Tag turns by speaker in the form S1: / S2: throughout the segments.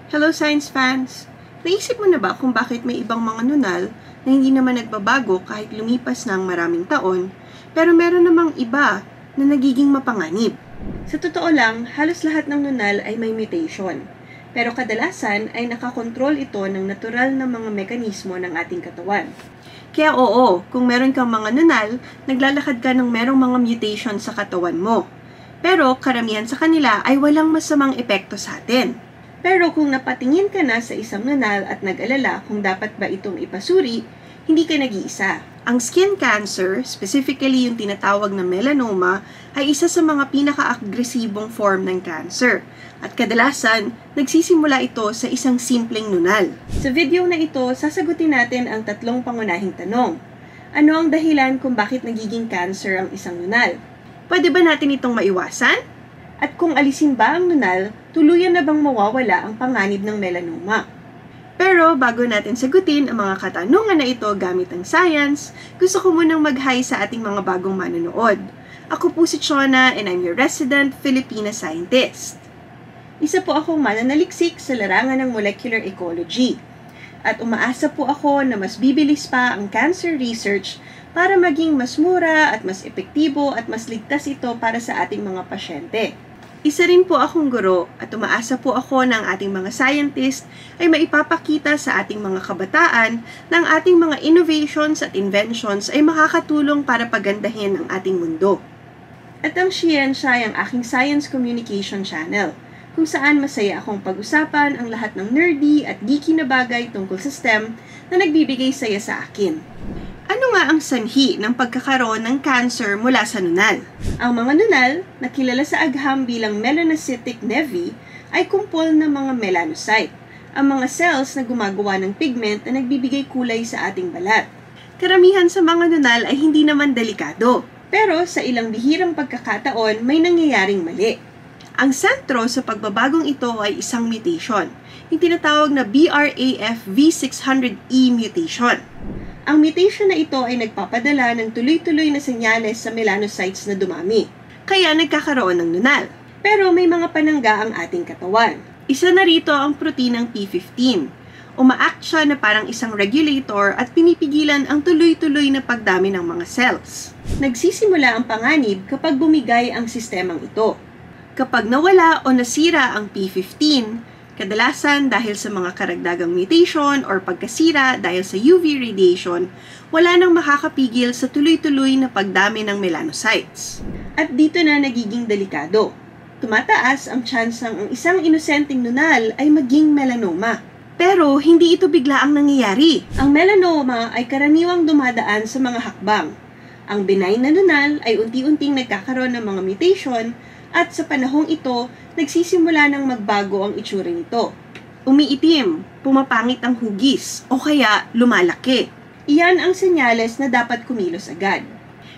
S1: Hello science fans! Naisip mo na ba kung bakit may ibang mga nunal na hindi naman nagbabago kahit lumipas ng maraming taon, pero meron namang iba na nagiging mapanganib? Sa totoo lang, halos lahat ng nunal ay may mutation, pero kadalasan ay nakakontrol ito ng natural na mga mekanismo ng ating katawan. Kaya oo, kung meron kang mga nunal, naglalakad ka ng merong mga mutation sa katawan mo. Pero karamihan sa kanila ay walang masamang epekto sa atin. Pero kung napatingin ka na sa isang nunal at nag-alala kung dapat ba itong ipasuri, hindi ka nag-iisa. Ang skin cancer, specifically yung tinatawag na melanoma, ay isa sa mga pinaka-agresibong form ng cancer. At kadalasan, nagsisimula ito sa isang simpleng nunal. Sa video na ito, sasagutin natin ang tatlong pangunahing tanong. Ano ang dahilan kung bakit nagiging cancer ang isang nunal? Pwede ba natin itong maiwasan? At kung alisin ba ang nunal, tuluyan na bang mawawala ang panganib ng melanoma? Pero bago natin sagutin ang mga katanungan na ito gamit ang science, gusto ko munang mag-hi sa ating mga bagong manonood. Ako po si Chona and I'm your resident Filipina scientist. Isa po akong mananaliksik sa larangan ng molecular ecology. At umaasa po ako na mas bibilis pa ang cancer research para maging mas mura at mas epektibo at mas ligtas ito para sa ating mga pasyente. Isa rin po akong guro at umaasa po ako ng ating mga scientist ay maipapakita sa ating mga kabataan na ang ating mga innovations at inventions ay makakatulong para pagandahin ang ating mundo. At ang siyensya ay ang aking science communication channel, kung saan masaya akong pag-usapan ang lahat ng nerdy at geeky na bagay tungkol sa STEM na nagbibigay saya sa akin. Ano nga ang sanhi ng pagkakaroon ng cancer mula sa nunal? Ang mga nunal, na kilala sa agham bilang melanocytic nevi, ay kumpol ng mga melanocyte, ang mga cells na gumagawa ng pigment na nagbibigay kulay sa ating balat. Karamihan sa mga nunal ay hindi naman delikado, pero sa ilang bihirang pagkakataon may nangyayaring mali. Ang sentro sa pagbabagong ito ay isang mutation, yung tinatawag na BRAF V600E mutation. Ang mutation na ito ay nagpapadala ng tuloy-tuloy na senyales sa melanocytes na dumami, kaya nagkakaroon ng nunal. Pero may mga panangga ang ating katawan. Isa na rito ang proteinang P15. Uma-act siya na parang isang regulator at pinipigilan ang tuloy-tuloy na pagdami ng mga cells. Nagsisimula ang panganib kapag bumigay ang sistemang ito. Kapag nawala o nasira ang P15, kadalasan dahil sa mga karagdagang mutation or pagkasira dahil sa UV radiation, wala nang makakapigil sa tuloy-tuloy na pagdami ng melanocytes. At dito na nagiging delikado. Tumataas ang tsansang ang isang inosenteng nunal ay maging melanoma. Pero hindi ito biglaang nangyayari. Ang melanoma ay karaniwang dumadaan sa mga hakbang. Ang benign na nunal ay unti-unting nagkakaroon ng mga mutation at sa panahong ito, nagsisimula ng magbago ang itsura nito. Umiitim, pumapangit ang hugis, o kaya lumalaki. Iyan ang senyales na dapat kumilos agad.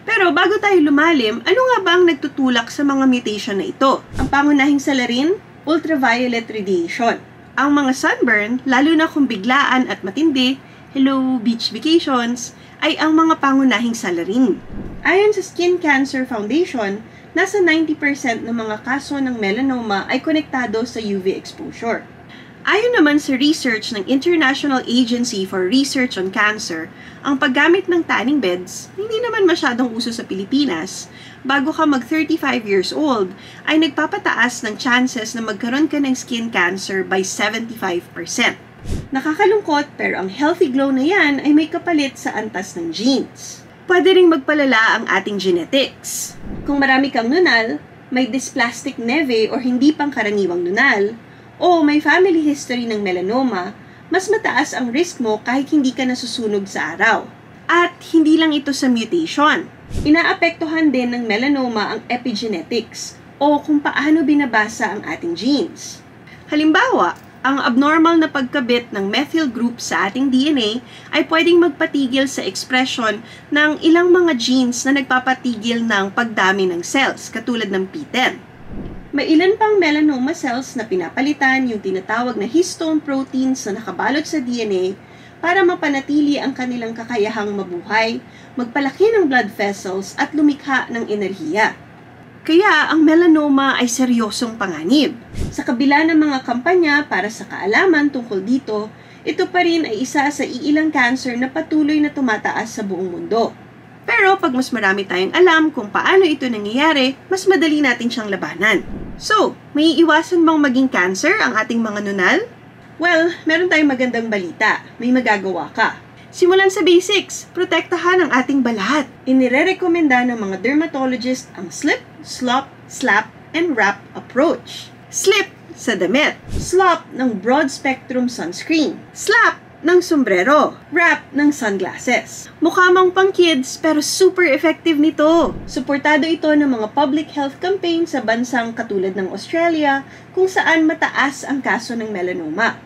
S1: Pero bago tayo lumalim, ano nga ba ang nagtutulak sa mga mutation na ito? Ang pangunahing salarin, ultraviolet radiation. Ang mga sunburn, lalo na kung biglaan at matindi, hello beach vacations, ay ang mga pangunahing salarin. Ayon sa Skin Cancer Foundation, nasa 90% ng mga kaso ng melanoma ay konektado sa UV exposure. Ayon naman sa research ng International Agency for Research on Cancer, ang paggamit ng tanning beds, hindi naman masyadong uso sa Pilipinas, bago ka mag 35 years old, ay nagpapataas ng chances na magkaroon ka ng skin cancer by 75%. Nakakalungkot pero ang healthy glow na yan ay may kapalit sa antas ng genes. Pwede ring magpalala ang ating genetics. Kung marami kang nunal, may dysplastic nevi or hindi pangkaraniwang nunal, o may family history ng melanoma, mas mataas ang risk mo kahit hindi ka nasusunog sa araw. At hindi lang ito sa mutation. Inaapektuhan din ng melanoma ang epigenetics o kung paano binabasa ang ating genes. Halimbawa, ang abnormal na pagkabit ng methyl group sa ating DNA ay pwedeng magpatigil sa expression ng ilang mga genes na nagpapatigil ng pagdami ng cells, katulad ng P10. May ilan pang melanoma cells na pinapalitan yung tinatawag na histone proteins na nakabalot sa DNA para mapanatili ang kanilang kakayahang mabuhay, magpalaki ng blood vessels at lumikha ng enerhiya. Kaya ang melanoma ay seryosong panganib. Sa kabila ng mga kampanya para sa kaalaman tungkol dito, ito pa rin ay isa sa iilang cancer na patuloy na tumataas sa buong mundo. Pero pag mas marami tayong alam kung paano ito nangyayari, mas madali natin siyang labanan. So, may iwasan bang maging cancer ang ating mga nunal? Well, meron tayong magandang balita. May magagawa ka. Simulan sa basics, protektahan ang ating balat. Inirerekomenda ng mga dermatologist ang slip, slop, slap, and wrap approach. Slip sa damit. Slop ng broad-spectrum sunscreen. Slap ng sombrero. Wrap ng sunglasses. Mukha mang pang kids pero super effective nito. Suportado ito ng mga public health campaign sa bansang katulad ng Australia kung saan mataas ang kaso ng melanoma.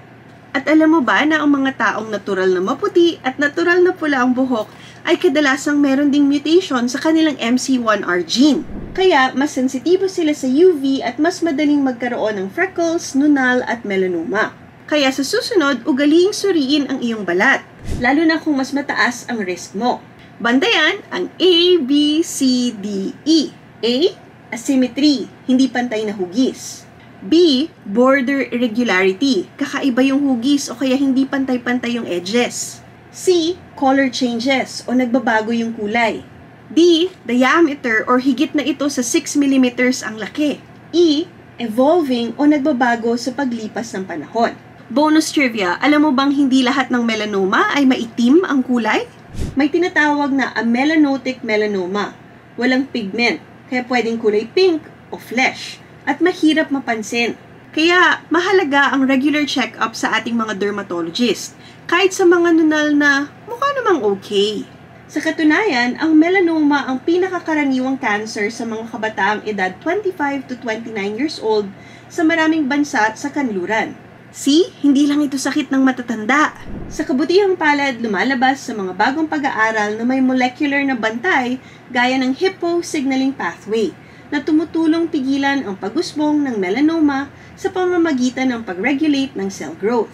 S1: At alam mo ba na ang mga taong natural na maputi at natural na pula ang buhok ay kadalasang meron ding mutation sa kanilang MC1R gene. Kaya mas sensitibo sila sa UV at mas madaling magkaroon ng freckles, nunal at melanoma. Kaya sa susunod, ugaliing suriin ang iyong balat, lalo na kung mas mataas ang risk mo. Bantayan ang A, B, C, D, E. A. Asymmetry, hindi pantay na hugis. B. Border irregularity, kakaiba yung hugis o kaya hindi pantay-pantay yung edges. C. Color changes o nagbabago yung kulay. D. Diameter or higit na ito sa 6 mm ang laki. E. Evolving o nagbabago sa paglipas ng panahon. Bonus trivia, alam mo bang hindi lahat ng melanoma ay maitim ang kulay? May tinatawag na amelanotic melanoma. Walang pigment, kaya pwedeng kulay pink o flesh. At mahirap mapansin. Kaya mahalaga ang regular check-up sa ating mga dermatologist, kahit sa mga nunal na mukha namang okay. Sa katunayan, ang melanoma ang pinakakaraniwang cancer sa mga kabataang edad 25 to 29 years old sa maraming bansa sa kanluran. See, hindi lang ito sakit ng matatanda. Sa kabutihang palad, lumalabas sa mga bagong pag-aaral na may molecular na bantay gaya ng Hippo signaling pathway na tumutulong pigilan ang pag-usbong ng melanoma sa pamamagitan ng pag-regulate ng cell growth.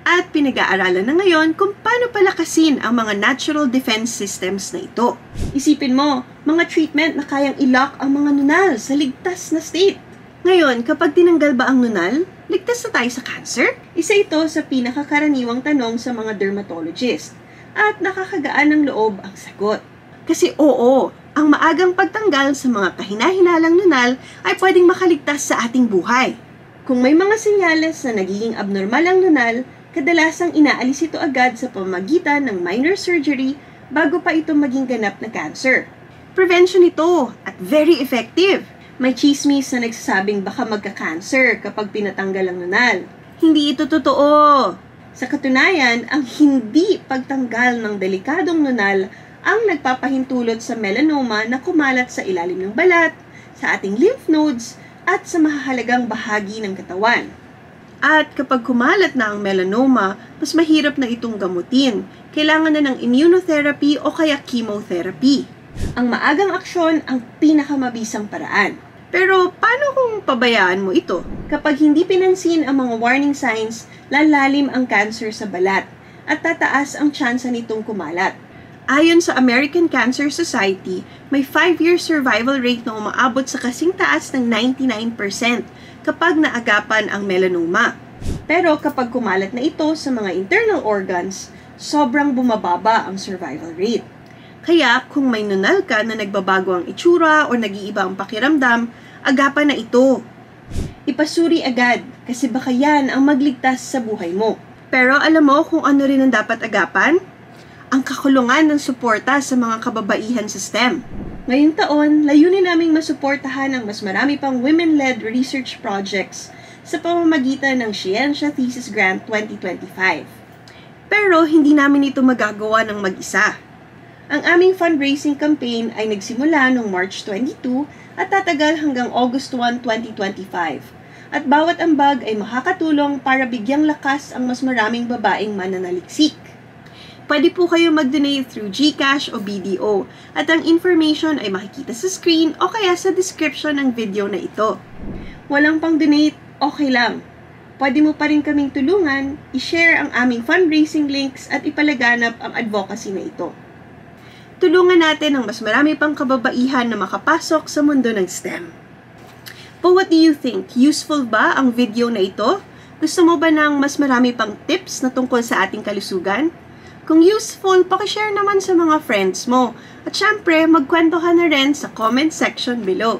S1: At pinag-aaralan na ngayon kung paano palakasin ang mga natural defense systems na ito. Isipin mo, mga treatment na kayang i-lock ang mga nunal sa ligtas na state. Ngayon, kapag tinanggal ba ang nunal, ligtas na tayo sa cancer? Isa ito sa pinakakaraniwang tanong sa mga dermatologist at nakakagaan ng loob ang sagot. Kasi oo, ang maagang pagtanggal sa mga kahinahinalang nunal ay pwedeng makaligtas sa ating buhay. Kung may mga senyales na nagiging abnormal ang nunal, kadalasang inaalis ito agad sa pamamagitan ng minor surgery bago pa ito maging ganap na cancer. Prevention ito at very effective. May chismis na nagsasabing baka magka-cancer kapag pinatanggal ang nunal. Hindi ito totoo. Sa katunayan, ang hindi pagtanggal ng delikadong nunal ang nagpapahintulot sa melanoma na kumalat sa ilalim ng balat, sa ating lymph nodes, at sa mahahalagang bahagi ng katawan. At kapag kumalat na ang melanoma, mas mahirap na itong gamutin. Kailangan na ng immunotherapy o kaya chemotherapy. Ang maagang aksyon ang pinakamabisang paraan. Pero paano kung pabayaan mo ito? Kapag hindi pinansin ang mga warning signs, lalalim ang cancer sa balat at tataas ang tsansa nitong kumalat. Ayon sa American Cancer Society, may 5-year survival rate na umaabot sa kasing taas ng 99% kapag naagapan ang melanoma. Pero kapag kumalat na ito sa mga internal organs, sobrang bumababa ang survival rate. Kaya kung may nunal ka na nagbabago ang itsura o nag-iiba ang pakiramdam, agapan na ito. Ipasuri agad kasi baka yan ang magligtas sa buhay mo. Pero alam mo kung ano rin ang dapat agapan? Ang kakulungan ng suporta sa mga kababaihan sa STEM. Ngayong taon, layunin naming masuportahan ang mas marami pang women-led research projects sa pamamagitan ng Scientia Thesis Grant 2025. Pero hindi namin ito magagawa ng mag-isa. Ang aming fundraising campaign ay nagsimula noong March 22 at tatagal hanggang August 1, 2025. At bawat ambag ay makakatulong para bigyang lakas ang mas maraming babaeng mananaliksik. Pwede po kayo mag-donate through GCash o BDO at ang information ay makikita sa screen o kaya sa description ng video na ito. Walang pang-donate, okay lang. Pwede mo pa rin kaming tulungan, i-share ang aming fundraising links at ipalaganap ang advocacy na ito. Tulungan natin ang mas marami pang kababaihan na makapasok sa mundo ng STEM. But what do you think? Useful ba ang video na ito? Gusto mo ba ng mas marami pang tips na tungkol sa ating kalusugan? Kung useful, pakishare naman sa mga friends mo. At syempre, magkwento ka na rin sa comment section below.